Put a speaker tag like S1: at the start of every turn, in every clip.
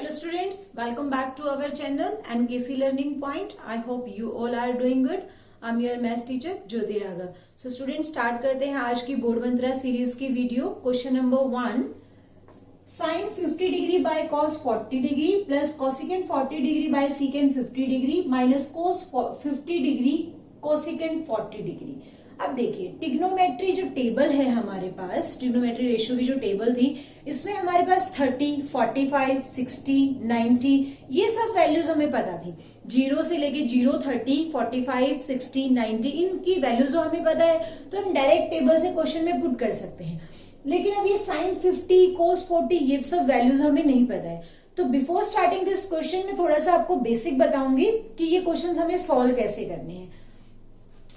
S1: Hello students, welcome back to our channel and KC Learning Point. I hope you all are doing good. I'm your math teacher Jyoti Raga. So students start करते हैं आज की board मंत्रा series की video. Question number 1, sin 50 degree by cos 40 degree plus cosecant 40 degree by secant 50 degree minus cos 50 degree cosecant 40 degree. अब देखिए trigonometry जो table है हमारे पास, टिग्नोमेट्री रेशियो की जो टेबल थी, इसमें हमारे पास 30, 45, 60, 90 ये सब वैल्यूज हमें पता थी. 0 से लेके 0, 30, 45, 60, 90 इनकी वैल्यूज हमें पता है तो हम डायरेक्ट टेबल से क्वेश्चन में पुट कर सकते हैं. लेकिन अब ये साइन 50, कोस 40 ये सब वैल्यूज हमें नहीं पता है. तो बिफोर स्टार्टिंग दिस क्वेश्चन में थोड़ा सा आपको बेसिक बताऊंगी कि ये क्वेश्चन हमें सॉल्व कैसे करने हैं.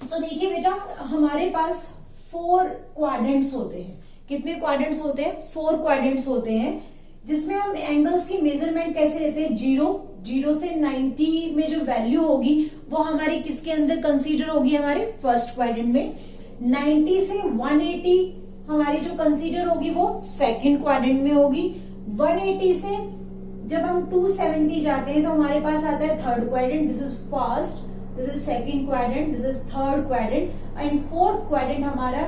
S1: तो देखिए बेटा, हमारे पास 4 क्वाड्रेंट्स होते हैं. कितने क्वाड्रेंट्स होते हैं? 4 क्वाड्रेंट्स होते हैं, जिसमें हम एंगल्स की मेजरमेंट कैसे लेते हैं? 0 से 90 में जो वैल्यू होगी वो हमारी किसके अंदर कंसीडर होगी? हमारे फर्स्ट क्वाड्रेंट में. 90 से 180 हमारी जो कंसीडर होगी वो सेकंड क्वाड्रेंट में होगी. 180 से जब हम 270 जाते हैं तो हमारे पास आता है third quadrant. This is first, this is second quadrant, this is third quadrant and fourth quadrant हमारा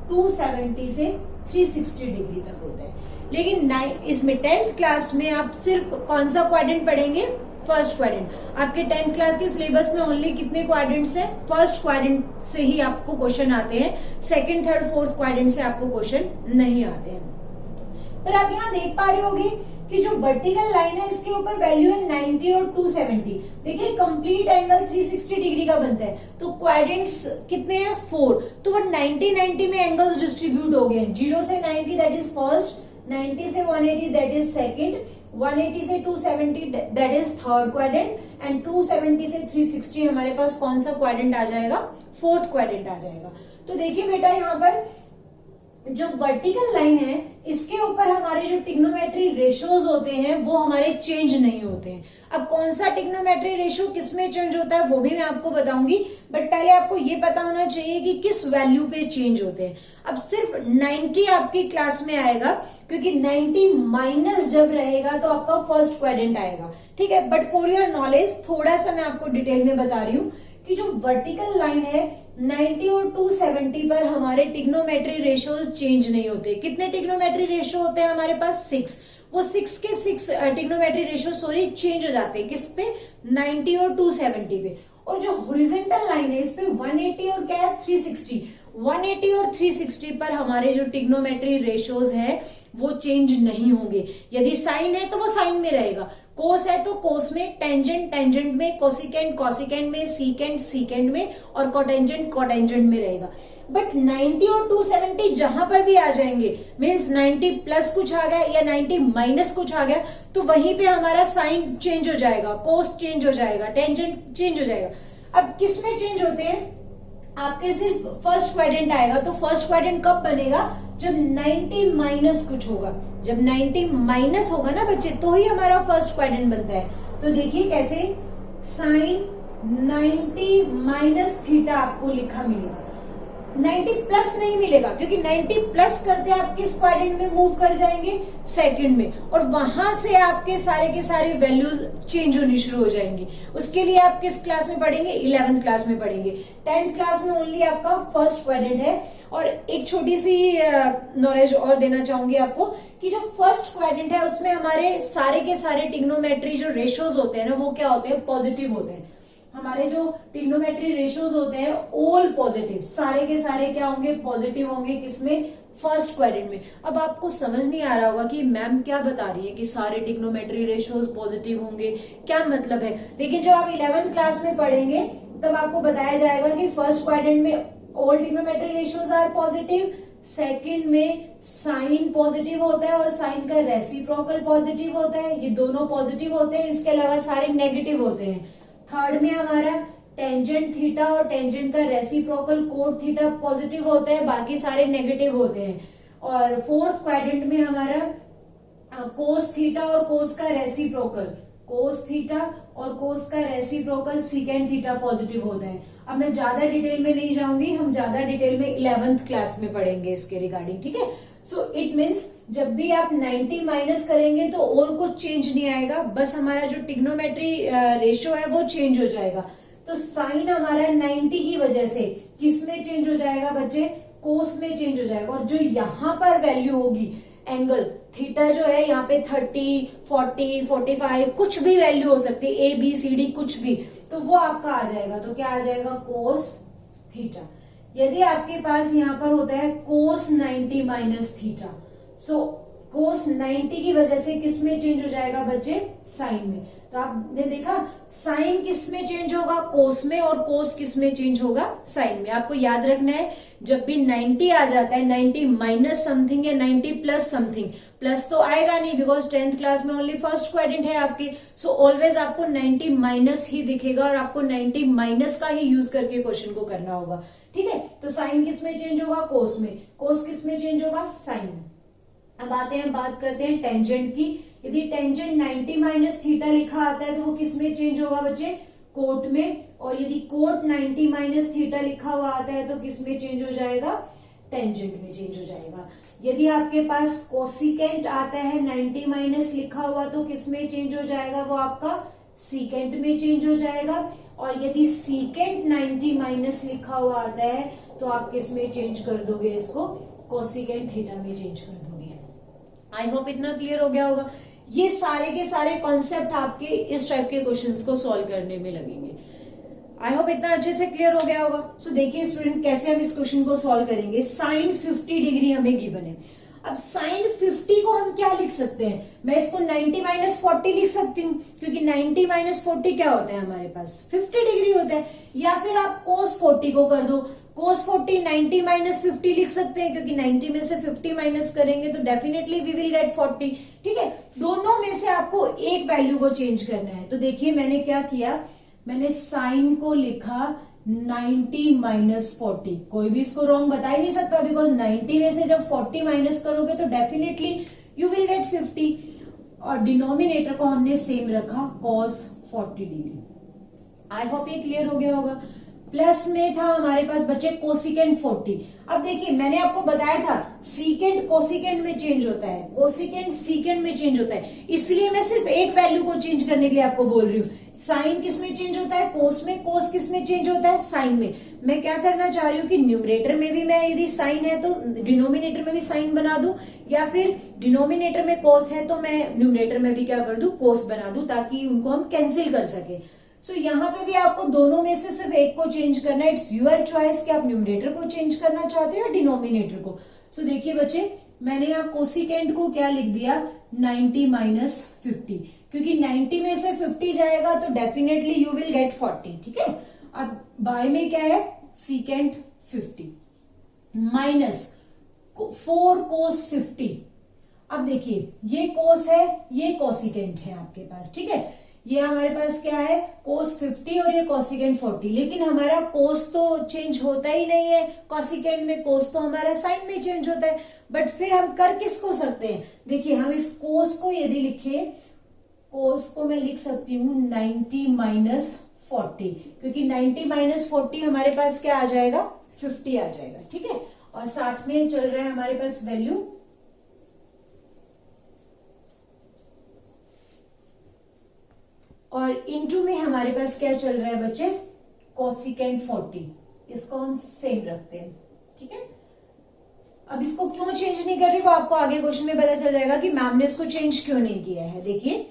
S1: 270 से 360 डिग्री तक होता है. लेकिन इसमें 10th क्लास में आप सिर्फ कौन सा क्वाड्रेंट पढ़ेंगे? First quadrant. आपके 10th क्लास के सिलेबस में ओनली कितने क्वाड्रेंट्स हैं? फर्स्ट क्वाड्रेंट से ही आपको क्वेश्चन आते हैं. सेकेंड, थर्ड, फोर्थ क्वाड्रेंट से आपको क्वेश्चन नहीं आते हैं. पर आप यहाँ देख पा रहे होगे कि जो वर्टिकल लाइन है इसके ऊपर वैल्यू है 90 और 270. देखिए कंप्लीट एंगल 360 डिग्री का बनता है. तो क्वाड्रेंट्स कितने हैं? 4. तो वो 90 में एंगल्स डिस्ट्रीब्यूट हो गए. 0 से 90 दैट इज फर्स्ट, 90 से 180 दैट इज सेकंड, 180 से 270 that is third quadrant and 270 से 360 हमारे पास कौन सा क्वाड्रेंट आ जाएगा? फोर्थ क्वाड्रेंट आ जाएगा. तो देखिए बेटा, यहाँ पर जो वर्टिकल लाइन है इसके ऊपर हमारे जो टिग्नोमेट्री रेशियोज होते हैं वो हमारे चेंज नहीं होते हैं. अब कौन सा टिग्नोमेट्री रेशियो किसमें चेंज होता है वो भी मैं आपको बताऊंगी, बट पहले आपको ये पता होना चाहिए कि किस वैल्यू पे चेंज होते हैं. अब सिर्फ 90 आपकी क्लास में आएगा क्योंकि 90 माइनस जब रहेगा तो आपका फर्स्ट क्वाड्रेंट आएगा. ठीक है, बट फॉर योर नॉलेज थोड़ा सा मैं आपको डिटेल में बता रही हूँ कि जो वर्टिकल लाइन है 90 और 270 पर हमारे टिग्नोमेट्री रेशियोज चेंज नहीं होते. कितने टिग्नोमेट्री रेशियो होते हैं हमारे पास? 6. वो 6 के 6 टिग्नोमेट्री रेशियो चेंज हो जाते हैं. किस पे? 90 और 270 पे. और जो हॉरिजॉन्टल लाइन है इस पे 180 और क्या है? 360. 180 और 360 पर हमारे जो टिग्नोमेट्री रेशियोज है वो चेंज नहीं होंगे. यदि साइन है तो वो साइन में रहेगा, कोस है तो कोस में, टेंजेंट टेंजेंट में, कोसिकेंट कोसिकेंट में, सीकेंट सीकेंट में और कोटेंजेंट कोटेंजेंट में रहेगा. बट 90 और 270 जहां पर भी आ जाएंगे, मीन्स 90 प्लस कुछ आ गया या 90 माइनस कुछ आ गया, तो वहीं पे हमारा साइन चेंज हो जाएगा, कोस चेंज हो जाएगा, टेंजेंट चेंज हो जाएगा. अब किस में चेंज होते हैं? आपके सिर्फ फर्स्ट क्वाड्रेंट आएगा. तो फर्स्ट क्वाड्रेंट कब बनेगा? जब 90 माइनस कुछ होगा. जब 90 माइनस होगा ना बच्चे, तो ही हमारा फर्स्ट क्वाड्रेंट बनता है. तो देखिए कैसे, साइन 90 माइनस थीटा आपको लिखा मिलेगा. 90 प्लस नहीं मिलेगा क्योंकि 90 प्लस करते आप किस क्वाड्रेंट में मूव कर जाएंगे? सेकंड में. और वहां से आपके सारे के सारे वैल्यूज चेंज होनी शुरू हो जाएंगी. उसके लिए आप किस क्लास में पढ़ेंगे? 11th क्लास में पढ़ेंगे. 10th क्लास में ओनली आपका फर्स्ट क्वाड्रेंट है. और एक छोटी सी नॉलेज और देना चाहूंगी आपको कि जो फर्स्ट क्वाड्रेंट है उसमें हमारे सारे के सारे टिग्नोमेट्री जो रेशियोज होते हैं ना वो क्या होते हैं? पॉजिटिव होते हैं. हमारे जो टिग्नोमेट्री रेशियोज होते हैं ऑल पॉजिटिव, सारे के सारे क्या होंगे? पॉजिटिव होंगे. किसमें? फर्स्ट क्वाड्रेंट में. अब आपको समझ नहीं आ रहा होगा कि मैम क्या बता रही है कि सारे टिग्नोमेट्री रेशियोज पॉजिटिव होंगे, क्या मतलब है. लेकिन जब आप 11th क्लास में पढ़ेंगे तब आपको बताया जाएगा कि फर्स्ट क्वाड्रेंट में all trigonometry ratios are positive, second में साइन पॉजिटिव होता है और साइन का रेसिप्रोकल पॉजिटिव होता है. ये दोनों पॉजिटिव होते हैं, इसके अलावा सारे नेगेटिव होते हैं. थर्ड में हमारा टेंजेंट थीटा और टेंजेंट का रेसिप्रोकल कोट थीटा पॉजिटिव होता है, बाकी सारे नेगेटिव होते हैं. और फोर्थ क्वाड्रेंट में हमारा कोस थीटा और कोस का रेसिप्रोकल, कोस थीटा और कोस का रेसिप्रोकल सीकेंट थीटा पॉजिटिव होता है. अब मैं ज्यादा डिटेल में नहीं जाऊंगी, हम ज्यादा डिटेल में 11th क्लास में पढ़ेंगे इसके रिगार्डिंग. ठीक है, सो इट मीन्स जब भी आप 90 माइनस करेंगे तो और कुछ चेंज नहीं आएगा, बस हमारा जो ट्रिग्नोमेट्री रेशियो है वो चेंज हो जाएगा। तो साइन हमारा 90 की वजह से किस में चेंज हो जाएगा बच्चे, कोस में चेंज हो जाएगा। और जो यहां पर वैल्यू होगी एंगल थीटा जो है यहाँ पे 30, 40, 45 कुछ भी वैल्यू हो सकती है, ABCD कुछ भी, तो वो आपका आ जाएगा। तो क्या आ जाएगा, कोस थीटा। यदि आपके पास यहाँ पर होता है कोस 90 माइनस थीटा, सो कोस 90 की वजह से किस में चेंज हो जाएगा बच्चे, साइन में। तो आपने देखा साइन किस में चेंज होगा, कोस में, और कोस किस में चेंज होगा, साइन में। आपको याद रखना है जब भी 90 आ जाता है, 90 माइनस समथिंग या 90 प्लस समथिंग, प्लस तो आएगा नहीं बिकॉज 10th क्लास में ओनली फर्स्ट क्वाड्रेंट है आपकी, सो ऑलवेज आपको 90 माइनस ही दिखेगा और आपको 90 माइनस का ही यूज करके क्वेश्चन को करना होगा। ठीक है, तो साइन किस में चेंज होगा, कोस में, कोस किस में चेंज होगा, साइन में। अब आते हैं, बात करते हैं टेंजेंट की। यदि टेंजेंट 90 माइनस थीटा लिखा आता है तो वो किस में चेंज होगा बच्चे, कोट में। और यदि कोट 90 माइनस थीटा लिखा हुआ आता है तो किस में चेंज हो जाएगा, टेंजेंट में चेंज हो जाएगा। यदि आपके पास कोसिकेंट आता है 90 माइनस लिखा हुआ तो किस में चेंज हो जाएगा, वो आपका सीकेंट में चेंज हो जाएगा। और यदि सीकेंट 90 माइनस लिखा हुआ आता है तो आप किस में चेंज कर दोगे, इसको कोसिकेंट थीटा में चेंज कर दोगे। आई होप इतना क्लियर हो गया होगा। ये सारे के सारे कॉन्सेप्ट आपके इस टाइप के क्वेश्चंस को सॉल्व करने में लगेंगे। आई होप इतना अच्छे से क्लियर हो गया होगा। सो देखिए स्टूडेंट, कैसे हम इस क्वेश्चन को सॉल्व करेंगे। साइन 50 डिग्री हमें गिवन है। अब साइन 50 को हम क्या लिख सकते हैं, मैं इसको 90 माइनस 40 लिख सकती हूँ, क्योंकि 90 माइनस 40 क्या होता है हमारे पास, 50 डिग्री होता है। या फिर आप कोस 40 को कर दो, कोस 40 90 माइनस 50 लिख सकते हैं, क्योंकि 90 में से 50 माइनस करेंगे तो डेफिनेटली वी विल गेट 40। ठीक है, दोनों में से आपको एक वैल्यू को चेंज करना है। तो देखिए मैंने क्या किया, मैंने साइन को लिखा 90 माइनस 40। कोई भी इसको रॉन्ग बता ही नहीं सकता, बिकॉज 90 में से जब 40 माइनस करोगे तो डेफिनेटली यू विल गेट 50। और डिनोमिनेटर को हमने सेम रखा, कॉस 40 डिग्री। आई होप ये क्लियर हो गया होगा। प्लस में था हमारे पास बच्चे कोसिकेंट 40। अब देखिए मैंने आपको बताया था सीकेंट कोसिकेंट में चेंज होता है, कोसिकेंट सीकेंट में चेंज होता है, इसलिए मैं सिर्फ एक वैल्यू को चेंज करने के लिए आपको बोल रही हूँ। साइन किस में चेंज होता है, कोस में, कोस किस में चेंज होता है, साइन में। मैं क्या करना चाह रही हूँ कि न्यूमरेटर में भी मैं यदि साइन है तो डिनोमिनेटर में भी साइन बना दूं, या फिर डिनोमिनेटर में कोस है तो मैं न्यूमरेटर में भी क्या कर दूं, कोस बना दूं, ताकि उनको हम कैंसिल कर सके। सो यहाँ पे भी आपको दोनों में से सिर्फ एक को चेंज करना है। इट्स योर चॉइस कि आप न्यूमरेटर को चेंज करना चाहते हो या डिनोमिनेटर को। सो देखिए बच्चे, मैंने यहाँ कोसिकेंट को क्या लिख दिया, 90 माइनस 50, क्योंकि 90 में से 50 जाएगा तो डेफिनेटली यू विल गेट 40। ठीक है, अब बाय में क्या है, सीकेंट 50 माइनस 4 कोस 50। अब देखिए ये कोस है, ये कोसिकेंट है आपके पास। ठीक है, ये हमारे पास क्या है, कोस 50 और ये कोसिकेंट 40। लेकिन हमारा कोस तो चेंज होता ही नहीं है कोसिकेंट में, कोस तो हमारा साइन में चेंज होता है। बट फिर हम कर किसको सकते हैं, देखिए हम इस कोस को यदि लिखे, कोस को मैं लिख सकती हूँ 90 माइनस 40, क्योंकि 90 माइनस 40 हमारे पास क्या आ जाएगा, 50 आ जाएगा। ठीक है, और साथ में चल रहा है हमारे पास वैल्यू, और इनटू में हमारे पास क्या चल रहा है बच्चे, कोसिकेंट 40। इसको हम सेम रखते हैं। ठीक है, अब इसको क्यों चेंज नहीं कर रही वो आपको आगे क्वेश्चन में पता चल जाएगा कि मैम ने इसको चेंज क्यों नहीं किया है। देखिए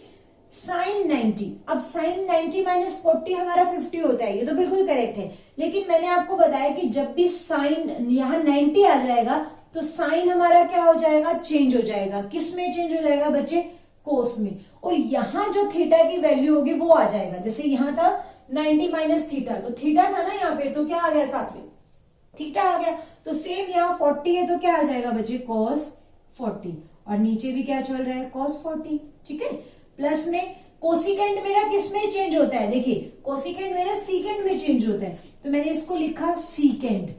S1: साइन 90, अब साइन 90 माइनस 40 हमारा 50 होता है, ये तो बिल्कुल करेक्ट है। लेकिन मैंने आपको बताया कि जब भी साइन यहाँ 90 आ जाएगा तो साइन हमारा क्या हो जाएगा, चेंज हो जाएगा। किस में चेंज हो जाएगा बच्चे, कोस में। और यहाँ जो थीटा की वैल्यू होगी वो आ जाएगा, जैसे यहाँ था 90 माइनस थीटा, तो थीटा था ना यहाँ पे, तो क्या आ गया साथ में, थीटा आ गया। तो सेम यहाँ 40 है तो क्या आ जाएगा बच्चे, कॉस 40, और नीचे भी क्या चल रहा है, कॉस 40। ठीक है, प्लस में कोसिकेंट मेरा किस में चेंज होता है, देखिए कोसिकेंट मेरा सीकेंट में चेंज होता है, तो मैंने इसको लिखा सीकेंट।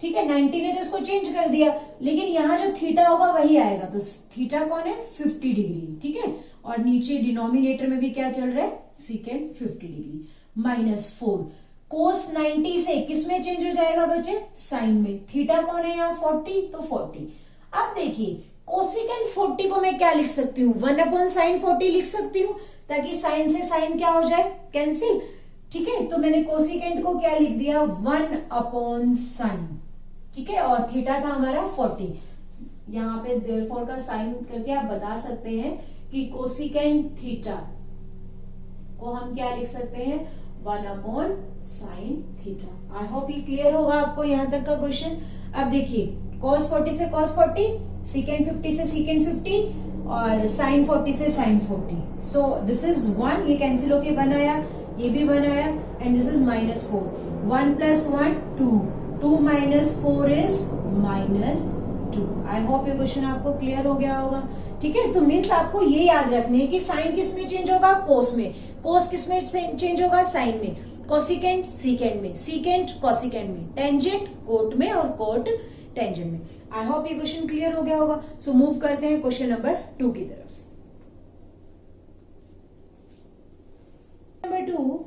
S1: ठीक है, 90 ने तो इसको चेंज कर दिया, लेकिन यहाँ जो थीटा होगा वही आएगा। तो थीटा कौन है, 50 डिग्री। ठीक है, और नीचे डिनोमिनेटर में भी क्या चल रहा है, सीकेंट 50 डिग्री माइनस 4 कोस 90 से किस में चेंज हो जाएगा बच्चे, साइन में। थीटा कौन है यहाँ 40, तो 40। अब देखिए कोसिकेंट 40 को मैं क्या लिख सकती हूँ, 1/sin40 लिख सकती हूँ, ताकि साइन से साइन क्या हो जाए, कैंसिल। ठीक है, तो मैंने कोसिकेंट को क्या लिख दिया, 1/sin। ठीक है, और थीटा था हमारा 40। यहाँ पे देयरफॉर का साइन करके आप बता सकते हैं कि कोसिकेंट थीटा को हम क्या लिख सकते हैं, 1/sin थीटा। आई होप ये क्लियर होगा आपको यहां तक का क्वेश्चन। अब देखिए, cos 40 से cos 40, secant 50 से secant 50 और sin 40 से sin 40। सो दिस इज 1, ये कैंसिल होके 1 आया, ये भी 1 आया, and this is -4। 1 + 1 2, 2 - 4 is -2। I hope ये क्वेश्चन आपको क्लियर हो गया होगा। ठीक है, तो मीन्स आपको ये याद रखने है कि साइन किस में चेंज होगा, कोस में, कोस किस में चेंज होगा, साइन में, कोसिकेंट सीकेंट में, सीकेंट कोसिकेंट में, टेंजेंट कोट में और कोट टेंजेंट में। आई होप ये क्वेश्चन क्लियर हो गया होगा। सो मूव करते हैं क्वेश्चन नंबर 2 की तरफ। Number 2,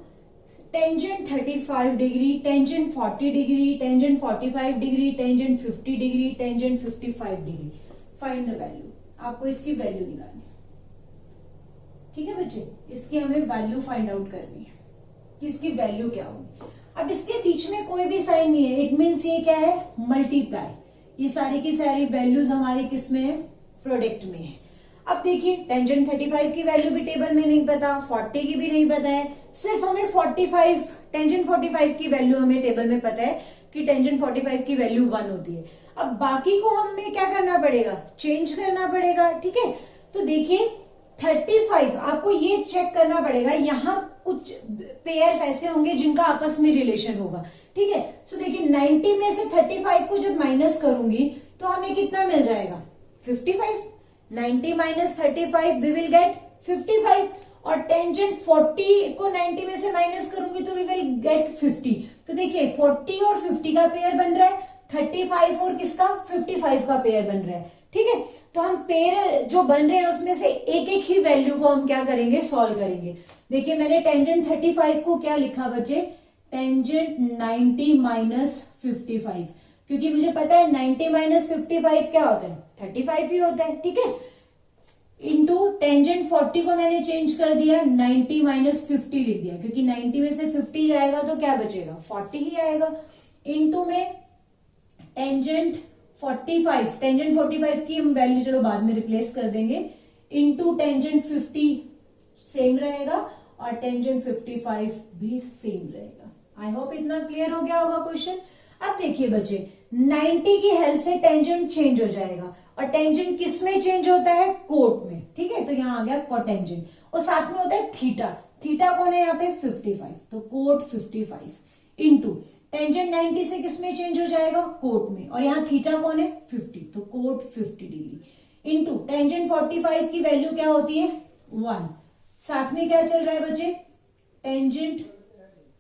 S1: tangent 35 degree, tangent 40 degree, tangent 45 degree, tangent 50 degree, tangent 55 degree. Find the value. आपको इसकी वैल्यू निकालनी। ठीक है बच्चे, इसकी हमें वैल्यू फाइंड आउट करनी है कि इसकी वैल्यू क्या होगी। अब इसके बीच में कोई भी साइन नहीं है, इट मीन्स ये क्या है, मल्टीप्लाई। ये सारी की सारी वैल्यूज हमारी किस में है, प्रोडक्ट में है। अब देखिए, टेंजेंट 35 की वैल्यू भी टेबल में नहीं पता, 40 की भी नहीं पता है, सिर्फ हमें 45 टेंजेंट 45 की वैल्यू हमें टेबल में पता है कि टेंजेंट 45 की वैल्यू 1 होती है। अब बाकी को हमें क्या करना पड़ेगा, चेंज करना पड़ेगा। ठीक है, तो देखिए 35 आपको ये चेक करना पड़ेगा, यहाँ कुछ पेयर्स ऐसे होंगे जिनका आपस में रिलेशन होगा। ठीक है, सो देखिए 90 में से 35 को जब माइनस करूंगी तो हमें कितना मिल जाएगा, 55। 90 - 35 वी विल गेट 55, और टेंजेंट 40 को 90 में से माइनस करूंगी तो वी विल गेट 50। तो देखिए 40 और 50 का पेयर बन रहा है, 35 और किसका, 55 का पेयर बन रहा है। ठीक है, तो हम पेयर जो बन रहे हैं उसमें से एक एक ही वैल्यू को हम क्या करेंगे, सॉल्व करेंगे। देखिए मैंने टेंजेंट 35 को क्या लिखा बच्चे, टेंजेंट 90 - 55, क्योंकि मुझे पता है 90 - 55 क्या होता है, 35 ही होता है। ठीक है, इंटू टेंजेंट 40 को मैंने चेंज कर दिया, 90 - 50 लिख दिया, क्योंकि 90 में से 50 जाएगा तो क्या बचेगा, 40 ही आएगा। इंटू में टेंजेंट 45, टेंजेंट 45 की हम वैल्यू चलो बाद में रिप्लेस कर देंगे, इंटू टेंजेंट 50 सेम रहेगा और टेंजेंट 55 भी सेम रहेगा। आई होप इतना क्लियर हो गया होगा क्वेश्चन। अब देखिए बच्चे, 90 की हेल्प से टेंजेंट चेंज हो जाएगा, और टेंजेंट किस में चेंज होता है, कोट में। ठीक है, तो यहां आ गया कोटेंजेंट, और साथ में होता है थीटा। थीटा कौन है यहाँ पे, 55, तो कोट 55 इंटू टेंजेंट 90 से किस में चेंज हो जाएगा, कोट में, और यहाँ थीटा कौन है, 50, तो कोट 50 डिग्री इंटू टेंजेंट 45 की वैल्यू क्या होती है, 1। साथ में क्या चल रहा है बच्चे, tangent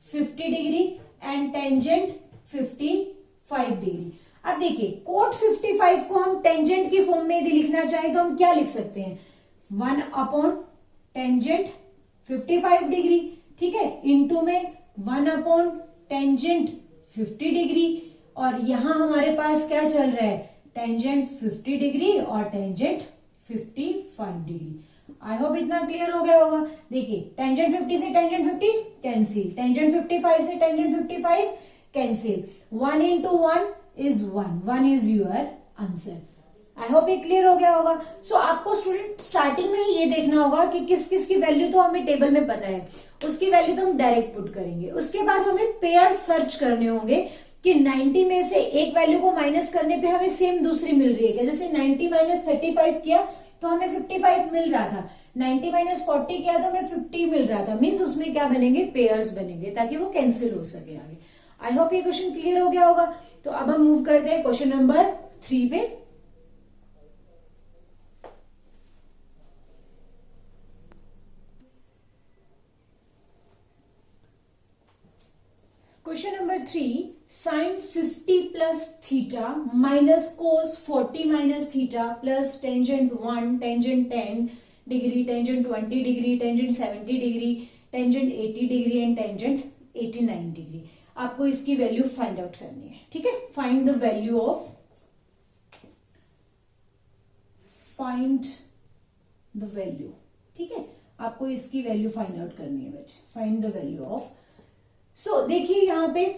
S1: 50 degree and tangent 55 degree. अब देखिए कोट 55 को हम टेंजेंट की फॉर्म में यदि लिखना चाहें तो हम क्या लिख सकते हैं, 1/टेंजेंट 55 डिग्री। ठीक है, इंटू में 1/टेंजेंट 50 डिग्री, और यहां हमारे पास क्या चल रहा है, टेंजेंट 50 डिग्री और टेंजेंट 55 डिग्री। आई होप इतना क्लियर हो गया होगा। देखिए टेंजेंट 50 से टेंजेंट 50 कैंसिल, टेंजेंट 55 से tangent 55 cancel, 1 into 1 is 1, 1 is your answer। I hope ये क्लियर हो गया होगा। सो आपको स्टूडेंट स्टार्टिंग में ही ये देखना होगा कि किस किस की वैल्यू तो हमें टेबल में पता है, उसकी वैल्यू तो हम डायरेक्ट पुट करेंगे। उसके बाद हमें पेयर सर्च करने होंगे कि 90 में से एक वैल्यू को माइनस करने पे हमें सेम दूसरी मिल रही है क्या, जैसे 90 - 35 किया तो हमें 55 मिल रहा था, 90 - 40 किया तो हमें 50 मिल रहा था। मीन्स उसमें क्या बनेंगे, पेयर्स बनेंगे, ताकि वो कैंसिल हो सके आगे। आई होप ये क्वेश्चन क्लियर हो गया होगा। तो अब हम मूव करते हैं क्वेश्चन नंबर 3 पे। Question number 3, sine 50 plus theta minus cos 40 minus theta plus tangent 1, tangent 10 degree, tangent 20 degree, tangent 70 degree, tangent 80 degree and tangent 89 degree. आपको इसकी वैल्यू फाइंड आउट करनी है। ठीक है, find the value of find the value, ठीक है, आपको इसकी वैल्यू फाइंड आउट करनी है बच्चे, फाइंड द वैल्यू ऑफ। सो देखिए यहाँ पे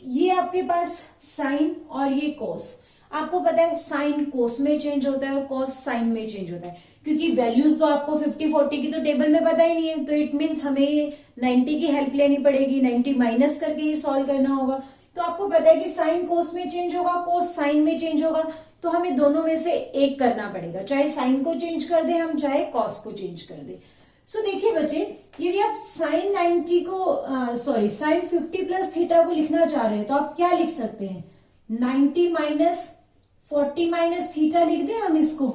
S1: ये आपके पास साइन और ये कोस, आपको पता है साइन कोस में चेंज होता है और कोस साइन में चेंज होता है, क्योंकि वैल्यूज तो आपको 50-40 की तो टेबल में पता ही नहीं है, तो इट मीन्स हमें 90 की हेल्प लेनी पड़ेगी, 90 माइनस करके ये सॉल्व करना होगा। तो आपको पता है कि साइन कोस में चेंज होगा, कोस साइन में चेंज होगा, तो हमें दोनों में से एक करना पड़ेगा, चाहे साइन को चेंज कर दे हम, चाहे कॉस को चेंज कर दे। सो देखिए बच्चे, यदि आप साइन 90 को साइन 50 प्लस थीटा को लिखना चाह रहे हैं तो आप क्या लिख सकते हैं, 90 माइनस 40 माइनस थीटा लिख दें हम इसको,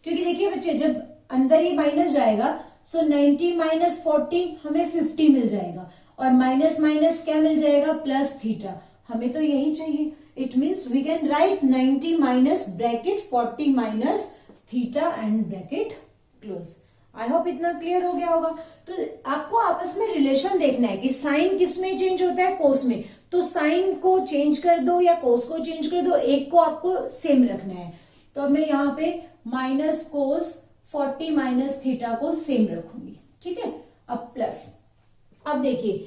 S1: क्योंकि देखिए बच्चे जब अंदर ही माइनस जाएगा, सो 90 माइनस 40 हमें 50 मिल जाएगा, और माइनस माइनस क्या मिल जाएगा, प्लस थीटा, हमें तो यही चाहिए। It means we can write 90 minus bracket 40 minus theta and bracket close. I hope इतना क्लियर हो गया होगा। तो आपको आपस में रिलेशन देखना है कि साइन किस में चेंज होता है, कोस में, तो साइन को चेंज कर दो या कोस को चेंज कर दो, एक को आपको सेम रखना है। तो अब मैं यहाँ पे माइनस कोस 40 माइनस थीटा को सेम रखूंगी, ठीक है। अब प्लस, अब देखिए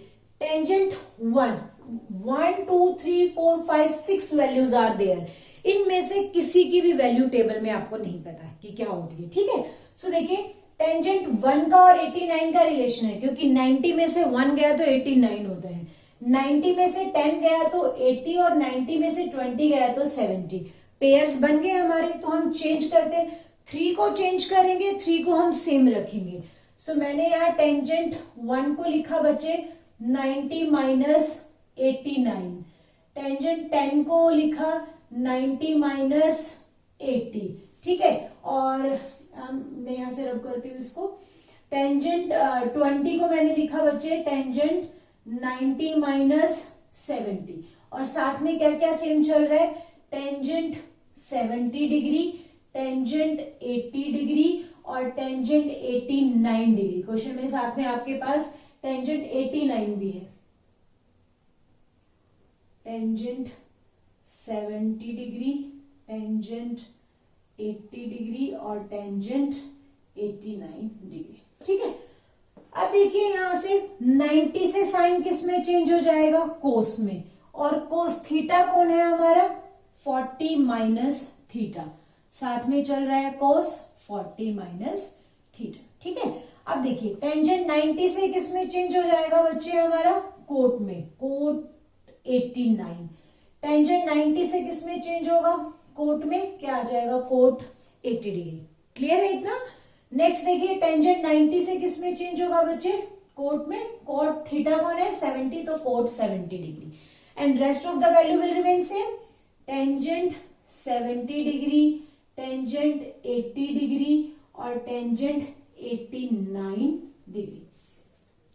S1: टेंजेंट 1 2 3 4 5 6 वैल्यूज आर देयर, इनमें से किसी की भी वैल्यू टेबल में आपको नहीं पता कि क्या होती है, ठीक है। सो देखिए टेंजेंट 1 का और 89 का रिलेशन है, क्योंकि 90 में से 1 गया तो 89 होता है, 90 में से 10 गया तो 80 और 90 में से 20 गया तो 70, पेयर्स बन गए हमारे। तो हम चेंज करते हैं, 3 को चेंज करेंगे, 3 को हम सेम रखेंगे। सो मैंने यहाँ टेंजेंट 1 को लिखा बच्चे 90 माइनस 89, टेंजेंट 10 को लिखा 90 माइनस 80, ठीक है। और मैं यहां से रब करती हूँ इसको, टेंजेंट 20 को मैंने लिखा बच्चे टेंजेंट 90 माइनस 70, और साथ में क्या क्या सेम चल रहा है, टेंजेंट 70 डिग्री, टेंजेंट 80 डिग्री और टेंजेंट 89 डिग्री। क्वेश्चन में साथ में आपके पास टेंजेंट 89 भी है, टेंजेंट 70 डिग्री, टेंजेंट 80 डिग्री और टेंजेंट 89 डिग्री, ठीक है। अब देखिए यहां से 90 से साइन किस में चेंज हो जाएगा, कोस में, और कोस थीटा कौन है हमारा, 40 माइनस थीटा, साथ में चल रहा है कोस 40 माइनस थीटा, ठीक है। अब देखिए टेंजेंट 90 से किस में चेंज हो जाएगा बच्चे हमारा, कोट में, कोट 89, टेंजेंट 90 से किस में चेंज होगा, कोट में, क्या आ जाएगा, कोट 80 डिग्री। क्लियर है इतना। नेक्स्ट देखिए टेंजेंट 90 से किस में चेंज होगा बच्चे, कोट में, कोट थीटा कौन है 70, तो cot 70 degree, and rest of the value will remain same, tangent 70 degree, tangent 80 degree और टेंजेंट 89 डिग्री।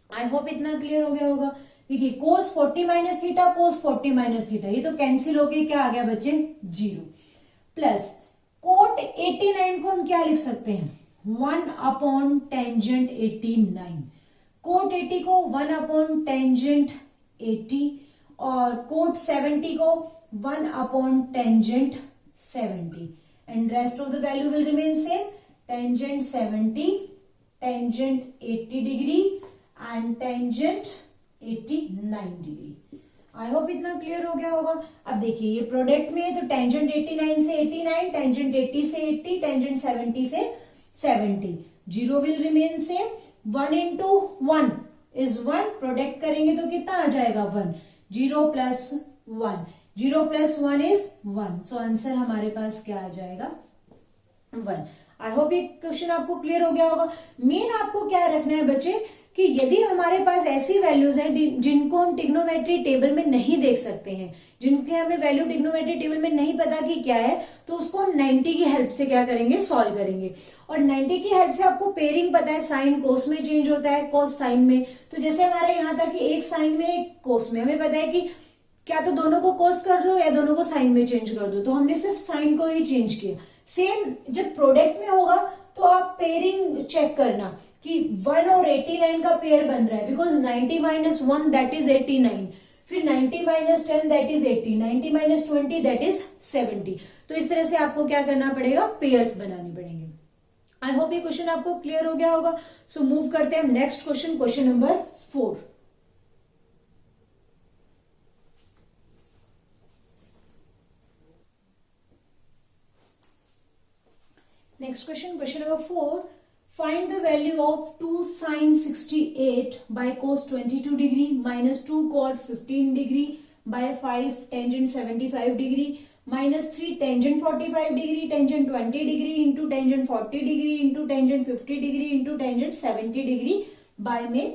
S1: आई होप इतना क्लियर हो गया होगा। देखिए cos 40 minus theta, cos 40 minus theta, ये तो कैंसिल होके क्या आ गया बच्चे, 0, प्लस कोट 89 को हम क्या लिख सकते हैं, 1 अपॉन टेंजेंट 89, कोट 80 को 1 अपॉन टेंजेंट 80 और कोट 70 को 1 upon tangent 70, and rest of the value will remain same, tangent 70, tangent 80 degree and tangent 89 degree. I hope इतना क्लियर हो गया होगा। अब देखिए ये प्रोडक्ट में है तो टेंजेंट 89 से 89, टेंजेंट 80 से 80, टेंजेंट 70 से 70, 0 will remain same, 1 into 1 is 1, product करेंगे तो कितना आ जाएगा 1, 0 plus 1, 0 plus 1 is 1, so answer हमारे पास क्या आ जाएगा 1। आई होप ये क्वेश्चन आपको क्लियर हो गया होगा। मेन आपको क्या रखना है बच्चे कि यदि हमारे पास ऐसी वैल्यूज हैं जिनको हम ट्रिग्नोमेट्री टेबल में नहीं देख सकते हैं, जिनके हमें वैल्यू ट्रिग्नोमेट्री टेबल में नहीं पता कि क्या है, तो उसको हम 90 की हेल्प से क्या करेंगे, सॉल्व करेंगे। और 90 की हेल्प से आपको पेयरिंग पता है, साइन कोस में चेंज होता है, कोस साइन में। तो जैसे हमारे यहाँ था कि एक साइन में एक कोस में, हमें पता है कि क्या तो दोनों को कोस कर दो या दोनों को साइन में चेंज कर दो, तो हमने सिर्फ साइन को ही चेंज किया। सेम जब प्रोडक्ट में होगा तो आप पेयरिंग चेक करना कि 1 और 89 का पेयर बन रहा है, बिकॉज 90 माइनस 1 दैट इज 89, फिर 90 minus 10 that is 80, 90 minus 20 that is 70। तो इस तरह से आपको क्या करना पड़ेगा, पेयर्स बनाने पड़ेंगे। आई होप ये क्वेश्चन आपको क्लियर हो गया होगा. सो मूव करते हैं हम next question, question number 4. Next question, question number 4. Find the value of 2 sin 68 by cos 22 degree minus 2 cot 15 degree by 5 tangent 75 degree minus 3 tangent 45 degree tangent 20 degree into tangent 40 degree into tangent 50 degree into tangent 70 degree by में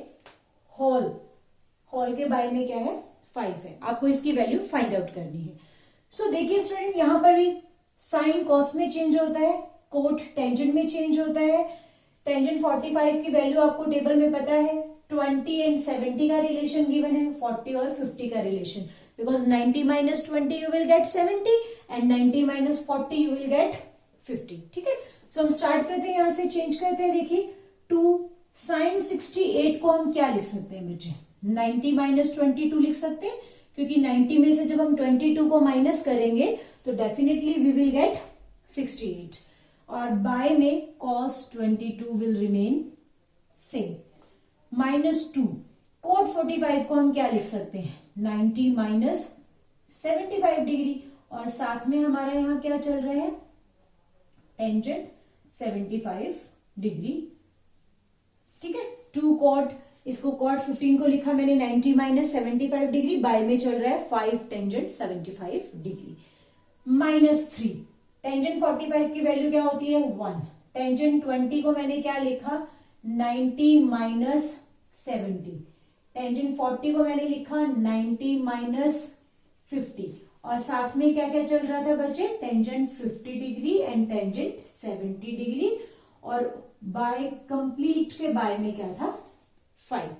S1: whole के bye में क्या है 5 है. आपको इसकी value find out करनी है. सो देखिए स्टूडेंट, यहां पर भी साइन कॉस में चेंज होता है, कोट टेंजेंट में चेंज होता है. टेंजेंट 45 की वैल्यू आपको टेबल में पता है, 20 एंड 70 का रिलेशन गिवन है, 40 और 50 का relation, because 90 minus 20 you will get 70 and 90 minus 40 you will get 50. ठीक है, सो हम स्टार्ट करते हैं, यहां से चेंज करते हैं. देखिए 2 साइन 68 को हम क्या लिख सकते हैं बच्चे, 90 माइनस 22 लिख सकते हैं, क्योंकि 90 में से जब हम 22 को माइनस करेंगे तो डेफिनेटली वी विल गेट 68. और बाय में cos 22 will remain same. -2 cot 45 को हम क्या लिख सकते हैं, 90 माइनस 75 डिग्री, और साथ में हमारा यहां क्या चल रहा है, टेंजेंट 75 डिग्री. ठीक है, 2 कॉट, इसको कॉट 15 को लिखा मैंने 90 माइनस 75 डिग्री, बाय में चल रहा है 5 टेंजेंट 75 डिग्री. -3 टेंजेंट 45 की वैल्यू क्या होती है 1. टेंजेंट 20 को मैंने क्या लिखा 90 माइनस 70. टेंजेंट 40 को मैंने लिखा 90 माइनस 50. और साथ में क्या क्या चल रहा था बच्चे, tangent 50 degree and tangent 70 degree. और बाय कंप्लीट के बाय में क्या था 5.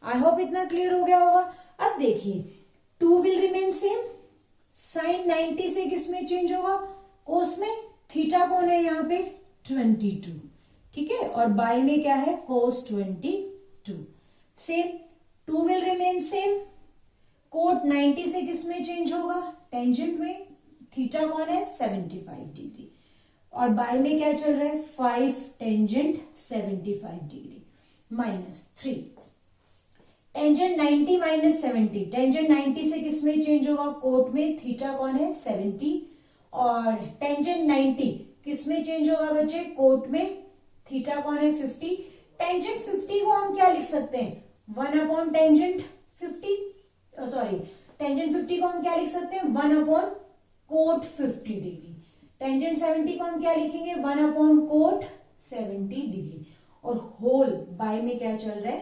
S1: आई होप इतना क्लियर हो गया होगा. अब देखिए 2 विल रिमेन सेम. साइन 90 से किसमें चेंज होगा, कोस में. थीटा कौन है यहाँ पे 22. ठीक है, और बाय में क्या है cos 22. Same 2 will remain same. Cot 90 से किसमें चेंज होगा, टेंजेंट में. थीटा कौन है 75 डिग्री, और बाय में क्या चल रहा है 5 tangent 75 degree. -3 tangent 90 minus 70. Tangent 90 से किसमें चेंज होगा, कोट में. थीटा कौन है 70, और टेंजेंट 90 किसमें चेंज होगा बच्चे, कोट में. थीटा कौन है 50. टेंजेंट 50 को हम क्या लिख सकते हैं, 1 अपॉन टेंजेंट 50, सॉरी टेंजेंट 50 को हम क्या लिख सकते हैं 1 अपॉन कोट 50 डिग्री. टेंजेंट 70 को हम क्या लिखेंगे 1 अपॉन कोट 70 डिग्री. और होल बाय में क्या चल रहा है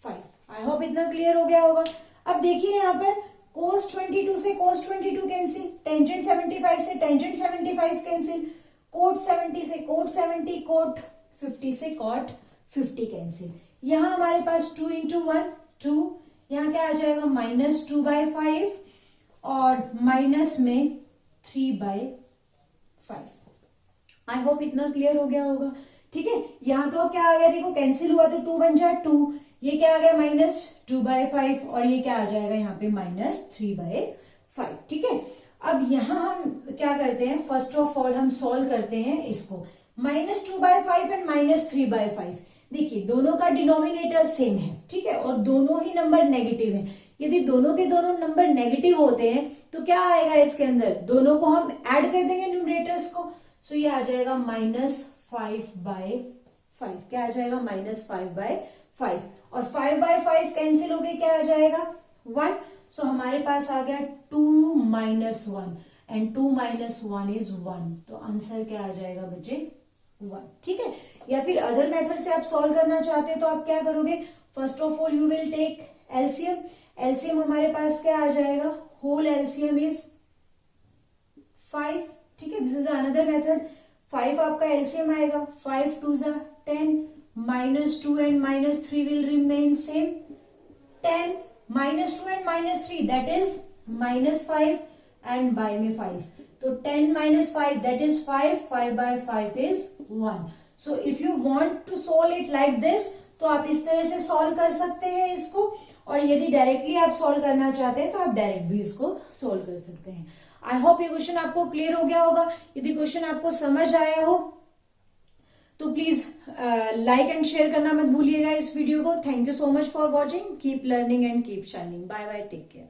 S1: 5. आई होप इतना क्लियर हो गया होगा. अब देखिए यहाँ पर cos 22 से cos 22 कैंसिल, टेंजेंट 75 से टेंजेंट 75 कैंसिल, कोट 70 से कोट 70, कोट 50 से कोट 50 कैंसिल. यहां हमारे पास 2 इंटू 1 2, यहां क्या आ जाएगा -2/5 और माइनस में 3/5. आई होप इतना क्लियर हो गया होगा. ठीक है, यहां तो क्या आ गया, देखो कैंसिल हुआ तो 2 1 जा 2, ये क्या आ गया -2/5, और ये क्या आ जाएगा यहाँ पे -3/5. ठीक है, अब यहां हम क्या करते हैं, फर्स्ट ऑफ ऑल हम सॉल्व करते हैं इसको. -2/5 एंड -3/5. देखिए दोनों का डिनोमिनेटर सेम है. ठीक है, और दोनों ही नंबर नेगेटिव हैं. यदि दोनों के दोनों नंबर नेगेटिव होते हैं तो क्या आएगा इसके अंदर, दोनों को हम ऐड कर देंगे न्यूमरेटर्स को. सो ये आ जाएगा -5/5. क्या आ जाएगा -5/5, और 5/5 कैंसिल हो गए, क्या आ जाएगा 1. सो हमारे पास आ गया 2 - 1 एंड 2 - 1 इज 1. तो आंसर क्या आ जाएगा बच्चे 1. ठीक है, या फिर अदर मेथड से आप सॉल्व करना चाहते हैं तो आप क्या करोगे, first of all you will take LCM. LCM हमारे पास क्या आ जाएगा, होल एलसीएम इज 5. ठीक है, दिस इज अनदर मेथड. 5 आपका एलसीएम आएगा, 5 2 जा 10, -2 and -3 will remain same. 10 -2 and -3 that is -5 and by में 5. तो 10 - 5 that is 5. 5/5 is 1. So if you want to solve it like this तो आप इस तरह से सॉल्व कर सकते हैं इसको, और यदि डायरेक्टली आप सॉल्व करना चाहते हैं तो आप डायरेक्ट भी इसको सॉल्व कर सकते हैं. आई होप ये क्वेश्चन आपको क्लियर हो गया होगा. यदि क्वेश्चन आपको समझ आया हो तो प्लीज लाइक एंड शेयर करना मत भूलिएगा इस वीडियो को। Thank you so much for watching. Keep learning and keep shining. Bye bye, take care.